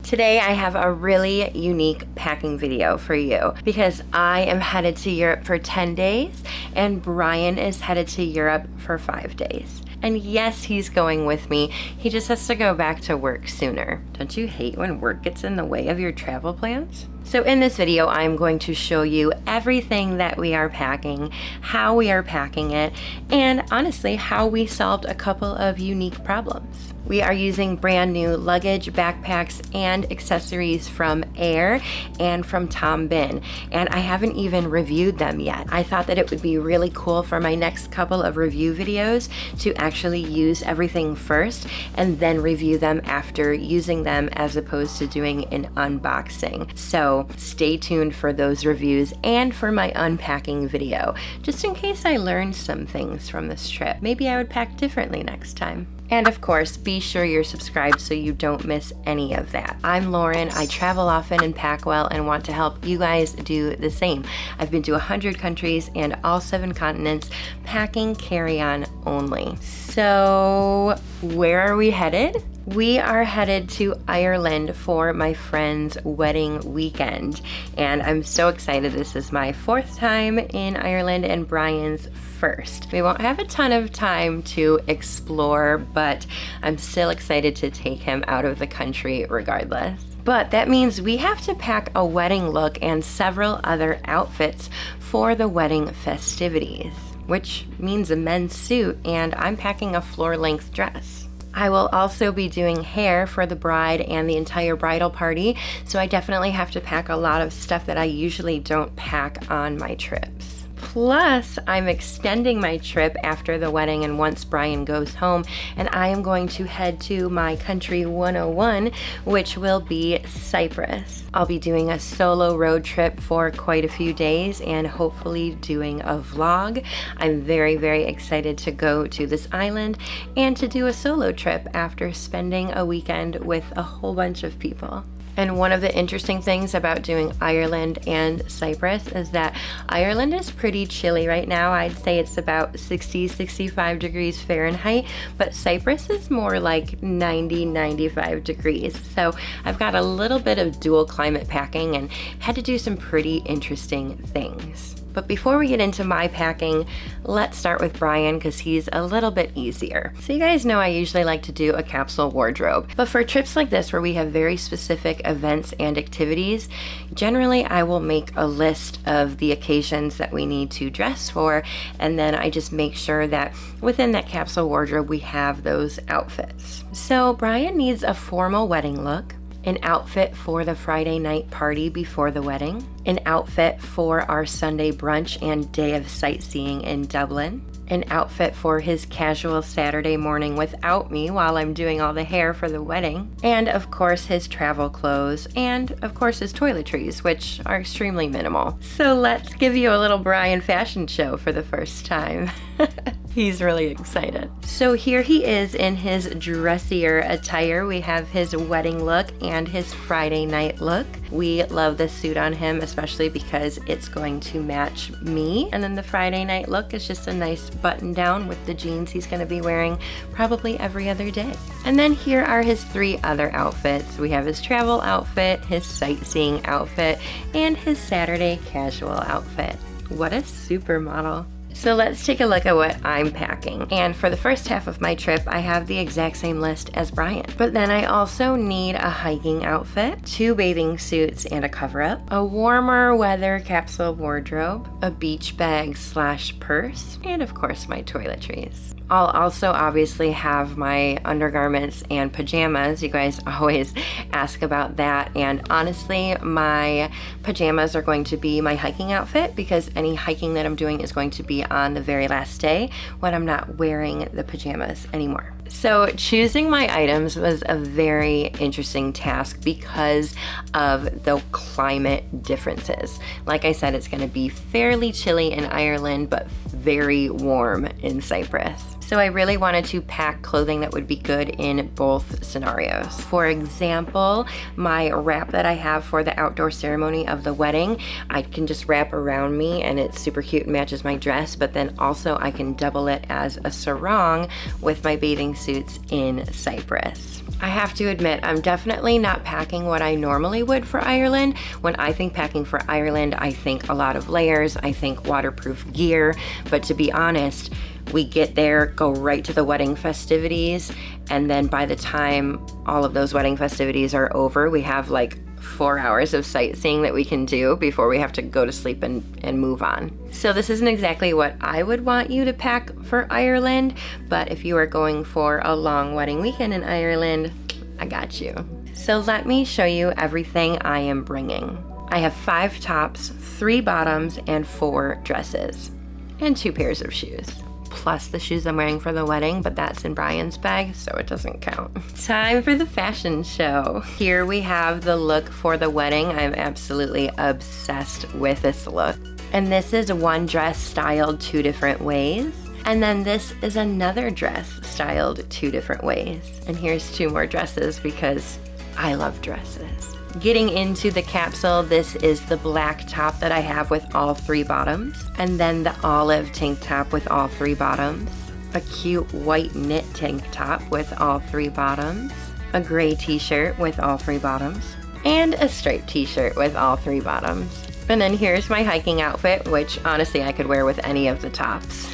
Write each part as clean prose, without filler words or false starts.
Today I have a really unique packing video for you because I am headed to Europe for 10 days and Brian is headed to Europe for 5 days. And yes, he's going with me. He just has to go back to work sooner. Don't you hate when work gets in the way of your travel plans? So in this video, I'm going to show you everything that we are packing, how we are packing it, and honestly, how we solved a couple of unique problems. We are using brand new luggage, backpacks, and accessories from Air and from Tom Biihn, and I haven't even reviewed them yet. I thought that it would be really cool for my next couple of review videos to actually use everything first and then review them after using them as opposed to doing an unboxing. So stay tuned for those reviews and for my unpacking video, just in case I learned some things from this trip. Maybe I would pack differently next time. And of course, be sure you're subscribed so you don't miss any of that. I'm Lauren, I travel often and pack well and want to help you guys do the same. I've been to 100 countries and all 7 continents, packing carry-on only. So where are we headed? We are headed to Ireland for my friend's wedding weekend, and I'm so excited. This is my 4th time in Ireland and Brian's first. We won't have a ton of time to explore, but I'm still excited to take him out of the country regardless. But that means we have to pack a wedding look and several other outfits for the wedding festivities, which means a men's suit, and I'm packing a floor-length dress. I will also be doing hair for the bride and the entire bridal party, so I definitely have to pack a lot of stuff that I usually don't pack on my trips. Plus, I'm extending my trip after the wedding and once Brian goes home, and I am going to head to my country 101, which will be Cyprus. I'll be doing a solo road trip for quite a few days and hopefully doing a vlog. I'm very, very excited to go to this island and to do a solo trip after spending a weekend with a whole bunch of people. And one of the interesting things about doing Ireland and Cyprus is that Ireland is pretty chilly right now. I'd say it's about 60-65 degrees Fahrenheit, but Cyprus is more like 90-95 degrees. So I've got a little bit of dual climate packing and had to do some pretty interesting things. But before we get into my packing, let's start with Brian because he's a little bit easier. So you guys know I usually like to do a capsule wardrobe, but for trips like this where we have very specific events and activities, generally I will make a list of the occasions that we need to dress for, and then I just make sure that within that capsule wardrobe we have those outfits. So Brian needs a formal wedding look, an outfit for the Friday night party before the wedding, an outfit for our Sunday brunch and day of sightseeing in Dublin, an outfit for his casual Saturday morning without me while I'm doing all the hair for the wedding, and of course his travel clothes, and of course his toiletries, which are extremely minimal. So let's give you a little Brian fashion show for the first time. He's really excited. So here he is in his dressier attire. We have his wedding look and his Friday night look. We love this suit on him, especially because it's going to match me. And then the Friday night look is just a nice button down with the jeans he's going to be wearing probably every other day. And then here are his 3 other outfits. We have his travel outfit, his sightseeing outfit, and his Saturday casual outfit. What a supermodel. So let's take a look at what I'm packing. And for the first half of my trip, I have the exact same list as Brian. But then I also need a hiking outfit, 2 bathing suits and a cover-up, a warmer weather capsule wardrobe, a beach bag / purse, and of course my toiletries. I'll also obviously have my undergarments and pajamas. You guys always ask about that, and honestly my pajamas are going to be my hiking outfit because any hiking that I'm doing is going to be on the very last day when I'm not wearing the pajamas anymore. So choosing my items was a very interesting task because of the climate differences. Like I said, it's going to be fairly chilly in Ireland, but very warm in Cyprus. So I really wanted to pack clothing that would be good in both scenarios. For example, my wrap that I have for the outdoor ceremony of the wedding, I can just wrap around me and it's super cute and matches my dress, but then also I can double it as a sarong with my bathing suits in Cyprus. I have to admit, I'm definitely not packing what I normally would for Ireland. When I think packing for Ireland, I think a lot of layers, I think waterproof gear, but to be honest, we get there, go right to the wedding festivities, and then by the time all of those wedding festivities are over, we have like 4 hours of sightseeing that we can do before we have to go to sleep and move on. So this isn't exactly what I would want you to pack for Ireland, but if you are going for a long wedding weekend in Ireland, I got you. So let me show you everything I am bringing. I have 5 tops, 3 bottoms, and 4 dresses, and 2 pairs of shoes. Plus the shoes I'm wearing for the wedding, but that's in Brian's bag, so it doesn't count. Time for the fashion show. Here we have the look for the wedding. I'm absolutely obsessed with this look. And this is one dress styled 2 different ways. And then this is another dress styled 2 different ways. And here's 2 more dresses because I love dresses. Getting into the capsule, this is the black top that I have with all 3 bottoms, and then the olive tank top with all 3 bottoms, a cute white knit tank top with all 3 bottoms, a gray t-shirt with all 3 bottoms, and a striped t-shirt with all 3 bottoms. And then here's my hiking outfit, which honestly I could wear with any of the tops.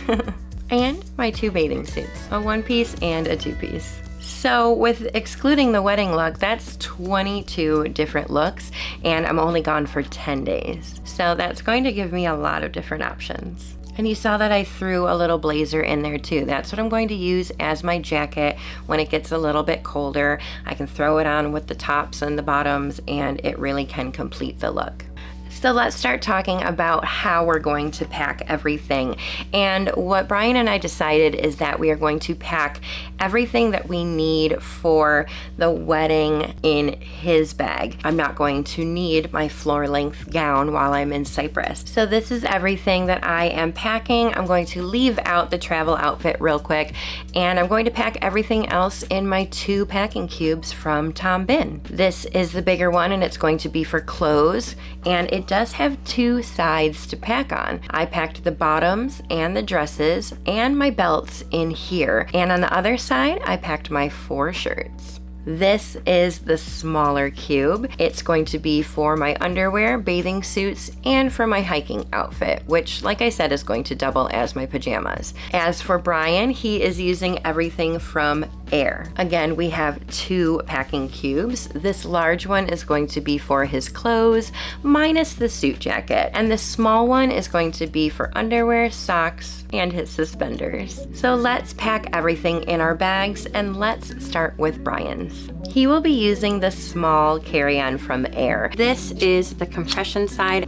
And my 2 bathing suits, a 1-piece and a 2-piece. So with excluding the wedding look, that's 22 different looks, and I'm only gone for 10 days. So that's going to give me a lot of different options. And you saw that I threw a little blazer in there too. That's what I'm going to use as my jacket when it gets a little bit colder. I can throw it on with the tops and the bottoms, and it really can complete the look. So let's start talking about how we're going to pack everything. And what Brian and I decided is that we are going to pack everything that we need for the wedding in his bag. I'm not going to need my floor length gown while I'm in Cyprus. So this is everything that I am packing. I'm going to leave out the travel outfit real quick, and I'm going to pack everything else in my 2 packing cubes from Tom Bihin. This is the bigger one, and it's going to be for clothes, and it does have 2 sides to pack on. I packed the bottoms and the dresses and my belts in here, and on the other side I packed my 4 shirts. This is the smaller cube. It's going to be for my underwear, bathing suits, and for my hiking outfit, which, like I said, is going to double as my pajamas. As for Brian, he is using everything from Air. Again, we have 2 packing cubes. This large one is going to be for his clothes, minus the suit jacket, and the small one is going to be for underwear, socks, and his suspenders. So let's pack everything in our bags, and let's start with Brian's. He will be using the small carry-on from Air. This is the compression side.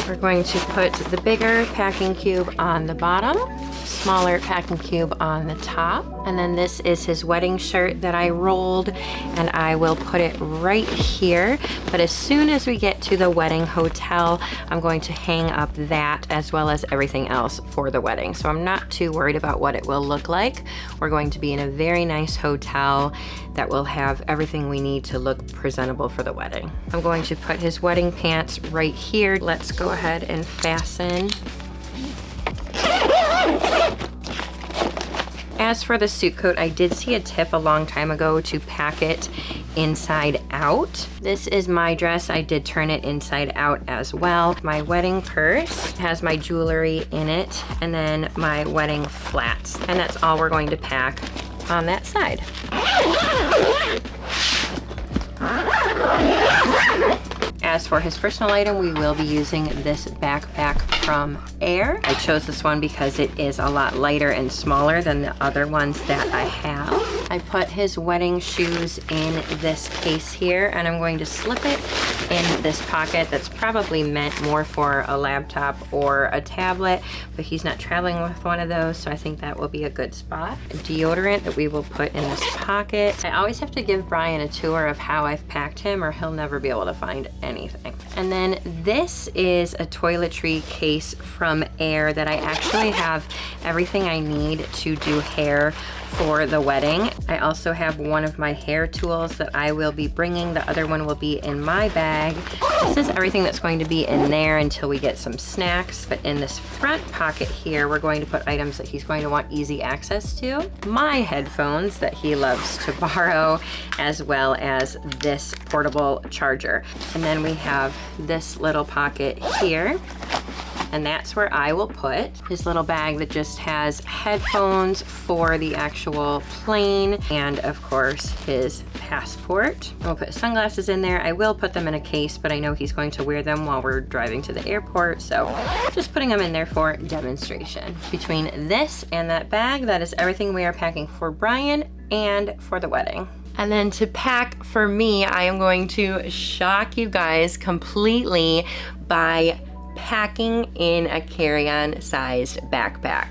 We're going to put the bigger packing cube on the bottom, smaller packing cube on the top, and then this is his wedding shirt that I rolled, and I will put it right here. But as soon as we get to the wedding hotel, I'm going to hang up that as well as everything else for the wedding. So I'm not too worried about what it will look like. We're going to be in a very nice hotel that will have everything we need to look presentable for the wedding. I'm going to put his wedding pants right here. Let's go ahead and fasten. As for the suit coat, I did see a tip a long time ago to pack it inside out. This is my dress. I did turn it inside out as well. My wedding purse has my jewelry in it, and then my wedding flats. And that's all we're going to pack on that side. As for his personal item, we will be using this backpack from Air. I chose this one because it is a lot lighter and smaller than the other ones that I have. I put his wedding shoes in this case here, and I'm going to slip it in this pocket that's probably meant more for a laptop or a tablet, but he's not traveling with one of those, so I think that will be a good spot. Deodorant that we will put in this pocket. I always have to give Brian a tour of how I've packed him, or he'll never be able to find anything. And then this is a toiletry case from Air that I actually have everything I need to do hair for the wedding. I also have one of my hair tools that I will be bringing. The other one will be in my bag. This is everything that's going to be in there until we get some snacks. But in this front pocket here, we're going to put items that he's going to want easy access to. My headphones that he loves to borrow, as well as this portable charger. And then we have this little pocket here. And that's where I will put his little bag that just has headphones for the actual plane, and of course his passport. We'll put sunglasses in there. I will put them in a case, but I know he's going to wear them while we're driving to the airport, so just putting them in there for demonstration. Between this and that bag, that is everything we are packing for Brian and for the wedding. And then to pack for me, I am going to shock you guys completely by packing in a carry-on sized backpack.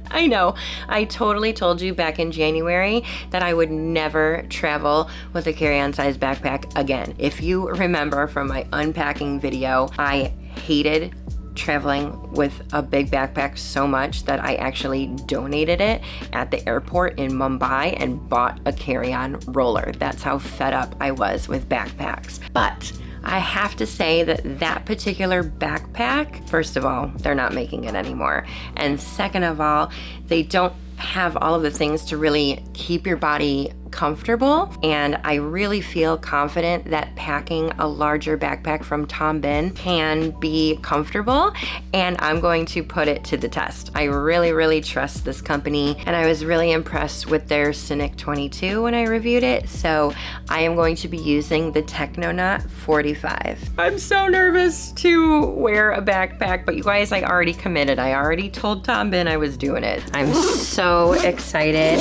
I know, I totally told you back in January that I would never travel with a carry-on sized backpack again. If you remember from my unpacking video, I hated traveling with a big backpack so much that I actually donated it at the airport in Mumbai and bought a carry-on roller. That's how fed up I was with backpacks. But I have to say that that particular backpack, first of all, they're not making it anymore. And second of all, they don't have all of the things to really keep your body comfortable, and I really feel confident that packing a larger backpack from Tom Bin can be comfortable, and I'm going to put it to the test. I really trust this company, and I was really impressed with their Scenic 22 when I reviewed it, so I am going to be using the Technonaut 45. I'm so nervous to wear a backpack, but you guys, I already committed. I already told Tom Bin I was doing it. I'm so excited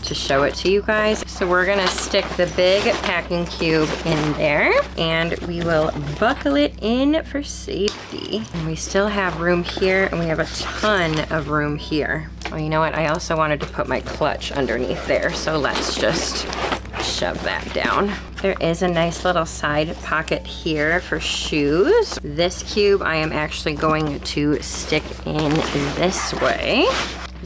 to show it to you guys. So we're gonna stick the big packing cube in there, and we will buckle it in for safety. And we still have room here, and we have a ton of room here. Well, you know what? I also wanted to put my clutch underneath there, so let's just shove that down. There is a nice little side pocket here for shoes. This cube I am actually going to stick in this way.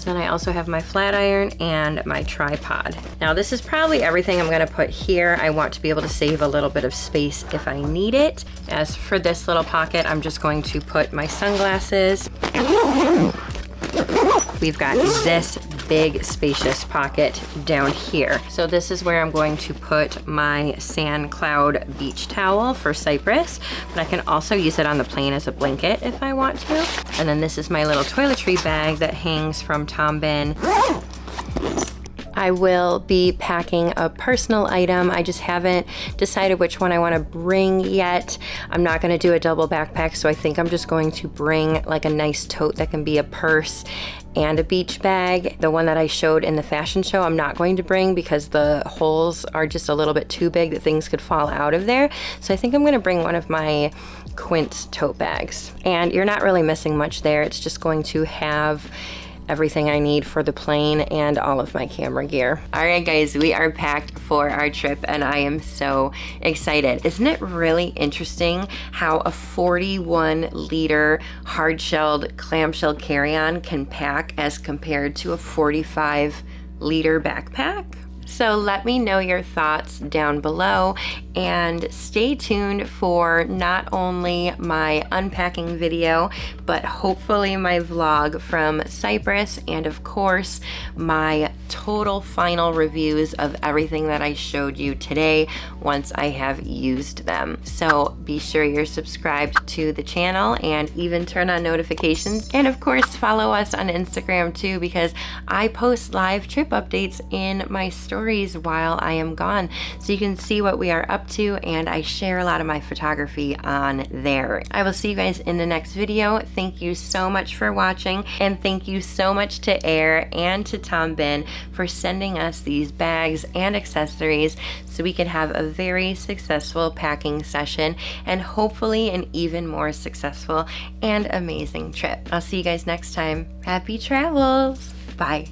Then I also have my flat iron and my tripod. Now this is probably everything I'm gonna put here. I want to be able to save a little bit of space if I need it. As for this little pocket, I'm just going to put my sunglasses. We've got this big spacious pocket down here. So this is where I'm going to put my sand cloud beach towel for Cyprus, but I can also use it on the plane as a blanket if I want to. And then this is my little toiletry bag that hangs from Tom Bin. I will be packing a personal item. I just haven't decided which one I want to bring yet. I'm not going to do a double backpack, so I think I'm just going to bring like a nice tote that can be a purse and a beach bag. The one that I showed in the fashion show, I'm not going to bring because the holes are just a little bit too big that things could fall out of there. So I think I'm going to bring one of my Quince tote bags. And you're not really missing much there. It's just going to have everything I need for the plane and all of my camera gear. All right, guys, we are packed for our trip and I am so excited. Isn't it really interesting how a 41-liter hard-shelled clamshell carry-on can pack as compared to a 45-liter backpack? So let me know your thoughts down below and stay tuned for not only my unpacking video, but hopefully my vlog from Cyprus and of course my total final reviews of everything that I showed you today once I have used them. So be sure you're subscribed to the channel and even turn on notifications. And of course follow us on Instagram too, because I post live trip updates in my stories while I am gone, so you can see what we are up to, and I share a lot of my photography on there. I will see you guys in the next video. Thank you so much for watching, and thank you so much to Air and to Tom Bin for sending us these bags and accessories so we can have a very successful packing session and hopefully an even more successful and amazing trip. I'll see you guys next time. Happy travels. Bye.